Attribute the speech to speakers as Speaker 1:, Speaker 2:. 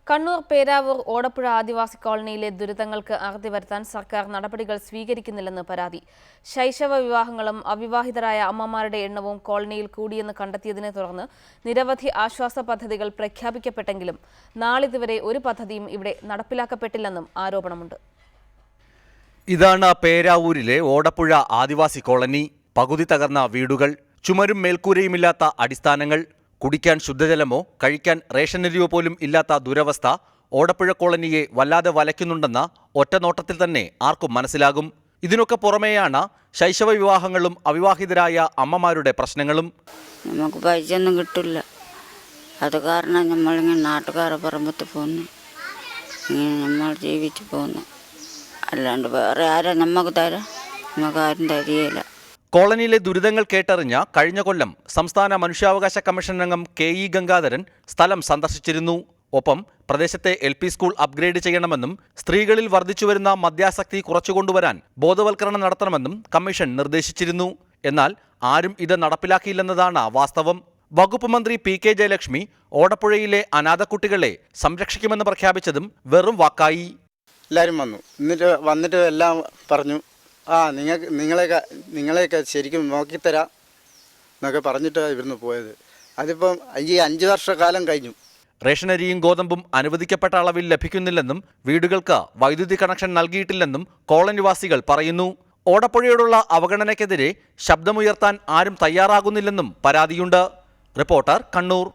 Speaker 1: കണ്ണൂർ പേരാവൂർ ഓടപ്പുഴ ആദിവാസി കോളനിയിലെ ദുരിതങ്ങൾക്ക് അറുതി വരുത്താൻ സർക്കാർ നടപടികൾ സ്വീകരിക്കുന്നില്ലെന്ന് പരാതി. ശൈശവ വിവാഹങ്ങളും അവിവാഹിതരായ അമ്മമാരുടെ എണ്ണവും കോളനിയിൽ കൂടിയെന്ന് കണ്ടെത്തിയതിനെ തുടർന്ന് നിരവധി ആശ്വാസ പദ്ധതികൾ പ്രഖ്യാപിക്കപ്പെട്ടെങ്കിലും നാളിതുവരെ ഒരു പദ്ധതിയും ഇവിടെ നടപ്പിലാക്കപ്പെട്ടില്ലെന്നും ആരോപണമുണ്ട്.
Speaker 2: ഇതാണ് പേരാവൂരിലെ ഓടപ്പുഴ ആദിവാസി കോളനി. പകുതി തകർന്ന വീടുകൾ, ചുമരും മേൽക്കൂരയുമില്ലാത്ത അടിസ്ഥാനങ്ങൾ, കുടിക്കാൻ ശുദ്ധജലമോ കഴിക്കാൻ റേഷനരിയോ പോലും ഇല്ലാത്ത ദുരവസ്ഥ ഓടപ്പുഴ കോളനിയെ വല്ലാതെ വലയ്ക്കുന്നുണ്ടെന്ന ഒറ്റനോട്ടത്തിൽ തന്നെ ആർക്കും മനസ്സിലാകും. ഇതിനൊക്കെ പുറമെയാണ് ശൈശവ വിവാഹങ്ങളും അവിവാഹിതരായ അമ്മമാരുടെ പ്രശ്നങ്ങളും.
Speaker 3: നമുക്ക് പൈസയൊന്നും കിട്ടില്ല, അത് കാരണം നമ്മളിങ്ങനെ നാട്ടുകാരെ പറമ്പത്ത് പോകുന്നു, ഇങ്ങനെ നമ്മൾ ജീവിച്ചു പോകുന്നു. അല്ലാണ്ട് വേറെ ആരാ നമുക്ക് തരാം? നമുക്ക് ആരും തരികയില്ല.
Speaker 2: കോളനിയിലെ ദുരിതങ്ങൾ കേട്ടറിഞ്ഞ കഴിഞ്ഞ കൊല്ലം സംസ്ഥാന മനുഷ്യാവകാശ കമ്മീഷൻ അംഗം KE ഗംഗാധരൻ സ്ഥലം സന്ദർശിച്ചിരുന്നു. ഒപ്പം പ്രദേശത്തെ LP സ്കൂൾ അപ്ഗ്രേഡ് ചെയ്യണമെന്നും സ്ത്രീകളിൽ വർദ്ധിച്ചുവരുന്ന മദ്യാസക്തി കുറച്ചുകൊണ്ടുവരാൻ ബോധവൽക്കരണം നടത്തണമെന്നും കമ്മീഷൻ നിർദ്ദേശിച്ചിരുന്നു. എന്നാൽ ആരും ഇത് നടപ്പിലാക്കിയില്ലെന്നതാണ് വാസ്തവം. വകുപ്പ് മന്ത്രി PK ജയലക്ഷ്മി ഓടപ്പുഴയിലെ അനാഥ കുട്ടികളെ സംരക്ഷിക്കുമെന്ന് പ്രഖ്യാപിച്ചതും വെറും വാക്കായി.
Speaker 4: എല്ലാവരും വന്നിട്ട് എല്ലാം പറഞ്ഞു, നിങ്ങളെയൊക്കെ ശരിക്കും നോക്കിത്തരാം എന്നൊക്കെ പറഞ്ഞിട്ടാണ് ഇവിടുന്ന് പോയത്. അതിപ്പം ഈ 5 വർഷക്കാലം കഴിഞ്ഞു.
Speaker 2: റേഷനരിയും ഗോതമ്പും അനുവദിക്കപ്പെട്ട അളവിൽ ലഭിക്കുന്നില്ലെന്നും വീടുകൾക്ക് വൈദ്യുതി കണക്ഷൻ നൽകിയിട്ടില്ലെന്നും കോളനിവാസികൾ പറയുന്നു. ഓടപ്പുഴയോടുള്ള അവഗണനയ്ക്കെതിരെ ശബ്ദമുയർത്താൻ ആരും തയ്യാറാകുന്നില്ലെന്നും പരാതിയുണ്ട്. റിപ്പോർട്ടർ, കണ്ണൂർ.